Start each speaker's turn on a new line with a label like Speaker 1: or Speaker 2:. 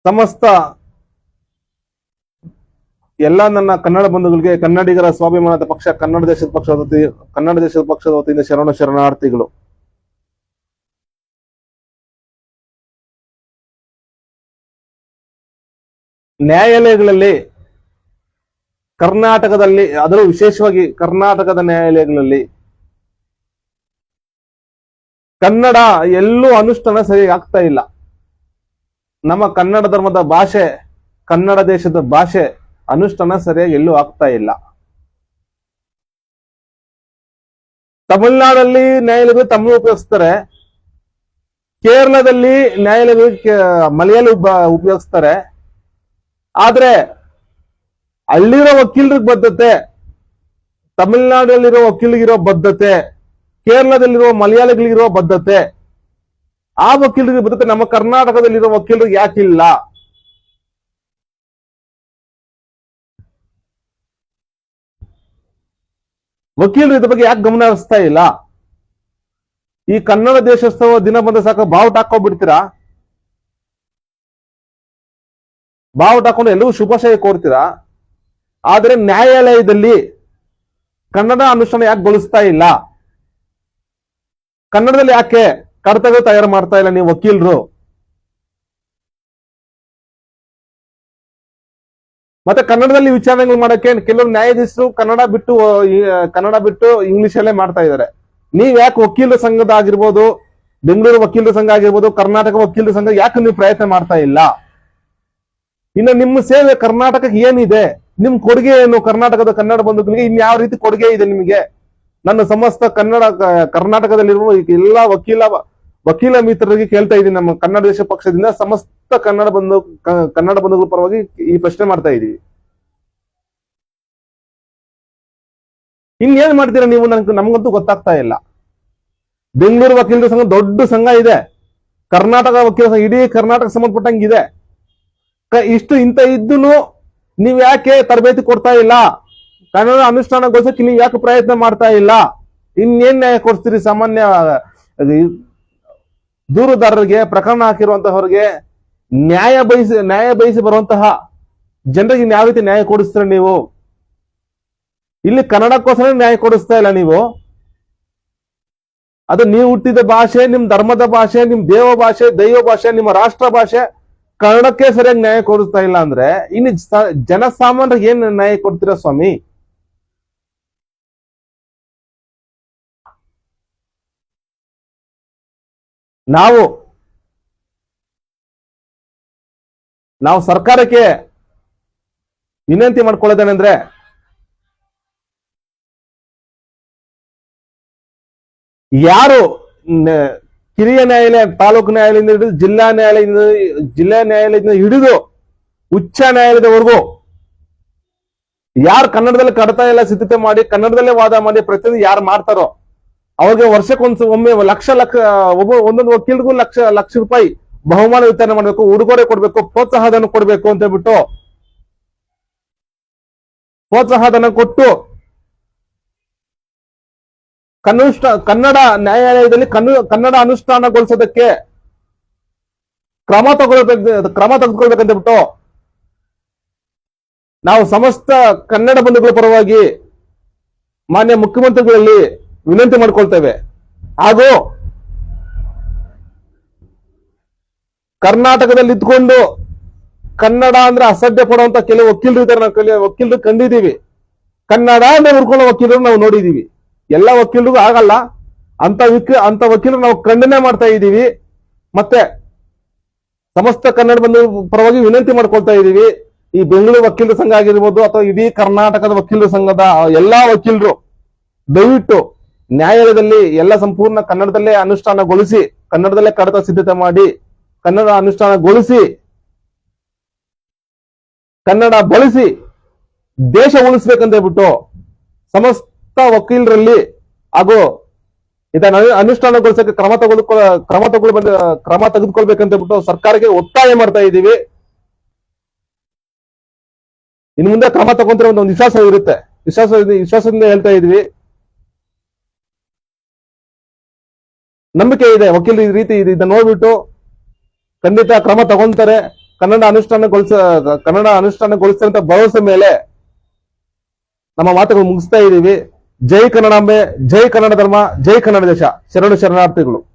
Speaker 1: ಸಮಸ್ತ ಎಲ್ಲ ನನ್ನ ಕನ್ನಡ ಬಂಧುಗಳಿಗೆ ಕನ್ನಡಿಗರ ಸ್ವಾಭಿಮಾನದ ಪಕ್ಷ ಕನ್ನಡ ದೇಶದ ಪಕ್ಷದ ವತಿಯಿಂದ ಶರಣಾರ್ಥಿಗಳು. ನ್ಯಾಯಾಲಯಗಳಲ್ಲಿ ಕರ್ನಾಟಕದಲ್ಲಿ, ಅದರಲ್ಲೂ ವಿಶೇಷವಾಗಿ ಕರ್ನಾಟಕದ ನ್ಯಾಯಾಲಯಗಳಲ್ಲಿ ಕನ್ನಡ ಎಲ್ಲೂ ಅನುಷ್ಠಾನ ಸರಿಯಾಗಿ ಆಗ್ತಾ ಇಲ್ಲ. ನಮ್ಮ ಕನ್ನಡ ಧರ್ಮದ ಭಾಷೆ, ಕನ್ನಡ ದೇಶದ ಭಾಷೆ ಅನುಷ್ಠಾನ ಸರಿಯಾಗಿ ಎಲ್ಲೂ ಆಗ್ತಾ ಇಲ್ಲ. ತಮಿಳುನಾಡಲ್ಲಿ ನ್ಯಾಯಾಲಯಗಳು ತಮಿಳು ಉಪಯೋಗಿಸ್ತಾರೆ, ಕೇರಳದಲ್ಲಿ ನ್ಯಾಯಾಲಯಗಳು ಮಲಯಾಳಿ ಉಪಯೋಗಿಸ್ತಾರೆ. ಆದ್ರೆ ಅಲ್ಲಿರೋ ವಕೀಲರಿಗೆ ಬದ್ಧತೆ, ತಮಿಳುನಾಡಲ್ಲಿರೋ ವಕೀಲರಿಗಿರೋ ಬದ್ಧತೆ, ಕೇರಳದಲ್ಲಿರುವ ಮಲಯಾಳಿಗಳಿಗಿರೋ ಬದ್ಧತೆ, ಆ ವಕೀಲರಿಗೆ ಬದ್ಧತೆ ನಮ್ಮ ಕರ್ನಾಟಕದಲ್ಲಿರೋ ವಕೀಲರಿಗೆ ಯಾಕಿಲ್ಲ? ವಕೀಲರು ಇದ್ರ ಬಗ್ಗೆ ಯಾಕೆ ಗಮನ ಹರಿಸ್ತಾ ಇಲ್ಲ? ಈ ಕನ್ನಡ ದೇಶೋತ್ಸವ ದಿನ ಬಂದ ಸಾಕು ಬಾವುಟ ಹಾಕೊಂಡ್ಬಿಡ್ತೀರಾ, ಬಾವುಟ ಹಾಕೊಂಡು ಎಲ್ಲವೂ ಶುಭಾಶಯ ಕೋರ್ತೀರಾ. ಆದ್ರೆ ನ್ಯಾಯಾಲಯದಲ್ಲಿ ಕನ್ನಡ ಅನುಷ್ಠಾನ ಯಾಕೆ ಗೊಳಿಸ್ತಾ ಇಲ್ಲ? ಕನ್ನಡದಲ್ಲಿ ಯಾಕೆ ಕಡತಗಳು ತಯಾರು ಮಾಡ್ತಾ ಇಲ್ಲ ನೀವು ವಕೀಲರು? ಮತ್ತೆ ಕನ್ನಡದಲ್ಲಿ ವಿಚಾರಣೆಗಳು ಮಾಡಕ್ಕೆ ಕೆಲವರು ನ್ಯಾಯಾಧೀಶರು ಕನ್ನಡ ಬಿಟ್ಟು ಇಂಗ್ಲಿಷ್ ಅಲ್ಲೇ ಮಾಡ್ತಾ ಇದ್ದಾರೆ. ನೀವ್ ಯಾಕೆ ವಕೀಲರ ಸಂಘದ ಆಗಿರ್ಬೋದು, ಬೆಂಗಳೂರು ವಕೀಲರ ಸಂಘ ಆಗಿರ್ಬೋದು, ಕರ್ನಾಟಕ ವಕೀಲರ ಸಂಘ ಯಾಕೆ ನೀವು ಪ್ರಯತ್ನ ಮಾಡ್ತಾ ಇಲ್ಲ? ಇನ್ನು ನಿಮ್ಮ ಸೇವೆ ಕರ್ನಾಟಕಕ್ಕೆ ಏನಿದೆ? ನಿಮ್ ಕೊಡುಗೆ ಏನು? ಕರ್ನಾಟಕದ ಕನ್ನಡ ಬಂಧುಗಳಿಗೆ ಇನ್ ಯಾವ ರೀತಿ ಕೊಡುಗೆ ಇದೆ ನಿಮಗೆ? ನನ್ನ ಸಮಸ್ತ ಕರ್ನಾಟಕದಲ್ಲಿರುವ ಎಲ್ಲ ವಕೀಲ ಮಿತ್ರರಿಗೆ ಕೇಳ್ತಾ ಇದ್ದೀನಿ. ನಮ್ಮ ಕನ್ನಡ ದೇಶ ಪಕ್ಷದಿಂದ ಸಮಸ್ತ ಕನ್ನಡ ಬಂಧುಗಳ ಪರವಾಗಿ ಈ ಪ್ರಶ್ನೆ ಮಾಡ್ತಾ ಇದ್ದೀವಿ. ಇನ್ನೇನ್ ಮಾಡ್ತೀರಾ ನೀವು? ನಮ್ಗಂತೂ ಗೊತ್ತಾಗ್ತಾ ಇಲ್ಲ. ಬೆಂಗಳೂರು ವಕೀಲರ ಸಂಘ ದೊಡ್ಡ ಸಂಘ ಇದೆ, ಕರ್ನಾಟಕ ವಕೀಲರ ಸಂಘ ಇಡೀ ಕರ್ನಾಟಕ ಸಂಬಂಧಪಟ್ಟಂಗಿದೆ. ಇಂತ ಇದ್ದು ನೀವ್ ಯಾಕೆ ತರಬೇತಿ ಕೊಡ್ತಾ ಇಲ್ಲ? ಕನ್ನಡ ಅನುಷ್ಠಾನಗೊಳಿಸಕ್ಕೆ ನೀವು ಯಾಕೆ ಪ್ರಯತ್ನ ಮಾಡ್ತಾ ಇಲ್ಲ? ಇನ್ನೇನ್ ನ್ಯಾಯ ಕೊಡ್ತೀರಿ? ಸಾಮಾನ್ಯ ದೂರುದಾರರಿಗೆ, ಪ್ರಕರಣ ಹಾಕಿರುವಂತಹವರಿಗೆ, ನ್ಯಾಯ ಬಯಸಿ ಬರುವಂತಹ ಜನರಿಗೆ ಯಾವ ರೀತಿ ನ್ಯಾಯ ಕೊಡಿಸ್ತೀರ ನೀವು? ಇಲ್ಲಿ ಕನ್ನಡಕ್ಕೋಸ್ಕರ ನ್ಯಾಯ ಕೊಡಿಸ್ತಾ ಇಲ್ಲ ನೀವು. ಅದು ನೀವು ಹುಟ್ಟಿದ ಭಾಷೆ, ನಿಮ್ ಧರ್ಮದ ಭಾಷೆ, ನಿಮ್ ದೈವ ಭಾಷೆ, ನಿಮ್ಮ ರಾಷ್ಟ್ರ ಭಾಷೆ ಕನ್ನಡಕ್ಕೆ ಸರಿಯಾಗಿ ನ್ಯಾಯ ಕೊಡಿಸ್ತಾ ಇಲ್ಲ ಅಂದ್ರೆ ಇನ್ನು ಜನಸಾಮಾನ್ಯರಿಗೆ ಏನ್ ನ್ಯಾಯ ಕೊಡ್ತೀರಾ ಸ್ವಾಮಿ? ನಾವು ಸರ್ಕಾರಕ್ಕೆ ವಿನಂತಿ ಮಾಡ್ಕೊಳ್ಳೋದೇನೆಂದ್ರೆ, ಯಾರು ಕಿರಿಯ ನ್ಯಾಯಾಲಯ, ತಾಲೂಕು ನ್ಯಾಯಾಲಯದಿಂದ ಹಿಡಿದು ಜಿಲ್ಲಾ ನ್ಯಾಯಾಲಯದಿಂದ ಹಿಡಿದು ಉಚ್ಚ ನ್ಯಾಯಾಲಯದವರೆಗೂ ಯಾರು ಕನ್ನಡದಲ್ಲಿ ಕಡತ ಎಲ್ಲ ಸಿದ್ಧತೆ ಮಾಡಿ ಕನ್ನಡದಲ್ಲೇ ವಾದ ಮಾಡಿ ಪ್ರತಿನಿಧಿ ಯಾರು ಮಾಡ್ತಾರೋ ಅವ್ರಿಗೆ ವರ್ಷಕ್ಕೊಮ್ಮೆ ಒಂದೊಂದು ವಕೀಲರಿಗೂ ಲಕ್ಷ ರೂಪಾಯಿ ಬಹುಮಾನ ವಿತರಣೆ ಮಾಡಬೇಕು, ಉಡುಗೊರೆ ಕೊಡ್ಬೇಕು, ಪ್ರೋತ್ಸಾಹಧನ ಕೊಡ್ಬೇಕು ಅಂತ ಹೇಳ್ಬಿಟ್ಟು ಪ್ರೋತ್ಸಾಹಧನ ಕೊಟ್ಟು ಕನ್ನಡ ನ್ಯಾಯಾಲಯದಲ್ಲಿ ಕನ್ನಡ ಅನುಷ್ಠಾನಗೊಳಿಸೋದಕ್ಕೆ ಕ್ರಮ ತೆಗೆದುಕೊಳ್ಬೇಕಂತ ಬಿಟ್ಟು ನಾವು ಸಮಸ್ತ ಕನ್ನಡ ಬಂಧುಗಳ ಪರವಾಗಿ ಮಾನ್ಯ ಮುಖ್ಯಮಂತ್ರಿಗಳಲ್ಲಿ ವಿನಂತಿ ಮಾಡ್ಕೊಳ್ತೇವೆ. ಹಾಗೂ ಕರ್ನಾಟಕದಲ್ಲಿ ಇದ್ಕೊಂಡು ಕನ್ನಡ ಅಂದ್ರೆ ಅಸಡ್ಡೆ ಪಡುವಂತ ಕೆಲವು ವಕೀಲರು ಇದ್ದಾರೆ. ನಾವು ವಕೀಲರು ಕಂಡಿದ್ದೀವಿ. ಕನ್ನಡ ಅಂದ್ರೆ ಹುಡ್ಕೊಳ್ಳೋ ವಕೀಲರು ನಾವು ನೋಡಿದೀವಿ. ಎಲ್ಲ ವಕೀಲರಿಗೂ ಆಗಲ್ಲ. ಅಂತ ವಕೀಲರು ನಾವು ಖಂಡನೆ ಮಾಡ್ತಾ ಇದ್ದೀವಿ. ಮತ್ತೆ ಸಮಸ್ತ ಕನ್ನಡ ಬಂಧು ಪರವಾಗಿ ವಿನಂತಿ ಮಾಡ್ಕೊಳ್ತಾ ಇದ್ದೀವಿ. ಈ ಬೆಂಗಳೂರು ವಕೀಲರ ಸಂಘ ಆಗಿರ್ಬೋದು ಅಥವಾ ಇಡೀ ಕರ್ನಾಟಕದ ವಕೀಲರ ಸಂಘದ ಎಲ್ಲಾ ವಕೀಲರು ದಯವಿಟ್ಟು ನ್ಯಾಯಾಲಯದಲ್ಲಿ ಎಲ್ಲ ಸಂಪೂರ್ಣ ಕನ್ನಡದಲ್ಲೇ ಅನುಷ್ಠಾನಗೊಳಿಸಿ, ಕನ್ನಡದಲ್ಲೇ ಕಡತ ಸಿದ್ಧತೆ ಮಾಡಿ, ಕನ್ನಡ ಅನುಷ್ಠಾನಗೊಳಿಸಿ, ಕನ್ನಡ ಬಳಸಿ ದೇಶ ಉಳಿಸ್ಬೇಕಂತ ಹೇಳ್ಬಿಟ್ಟು ಸಮಸ್ತ ವಕೀಲರಲ್ಲಿ ಹಾಗೂ ಇದನ್ನ ಅನುಷ್ಠಾನಗೊಳಿಸಕ್ಕೆ ಕ್ರಮ ತೆಗೆದುಕೊಳ್ಬೇಕಂತ ಹೇಳ್ಬಿಟ್ಟು ಸರ್ಕಾರಕ್ಕೆ ಒತ್ತಾಯ ಮಾಡ್ತಾ ಇದ್ದೀವಿ. ಇನ್ನು ಮುಂದೆ ಕ್ರಮ ತಗೊಂಡ್ರೆ ಒಂದು ವಿಶ್ವಾಸ ಇರುತ್ತೆ. ವಿಶ್ವಾಸದಿಂದ ಹೇಳ್ತಾ ಇದೀವಿ. ನಂಬಿಕೆ ಇದೆ ವಕೀಲರು ಈ ರೀತಿ ಇದನ್ನ ನೋಡ್ಬಿಟ್ಟು ಖಂಡಿತ ಕ್ರಮ ತಗೊಂತಾರೆ. ಕನ್ನಡ ಅನುಷ್ಠಾನಗೊಳಿಸ್ತಂತ ಭರವಸೆ ಮೇಲೆ ನಮ್ಮ ಮಾತುಗಳು ಮುಗಿಸ್ತಾ ಇದ್ದೀವಿ. ಜೈ ಕನ್ನಡಾಂಬೆ, ಜೈ ಕನ್ನಡ ಧರ್ಮ, ಜೈ ಕನ್ನಡ ದೇಶ. ಶರಣು ಶರಣಾರ್ಥಿಗಳು.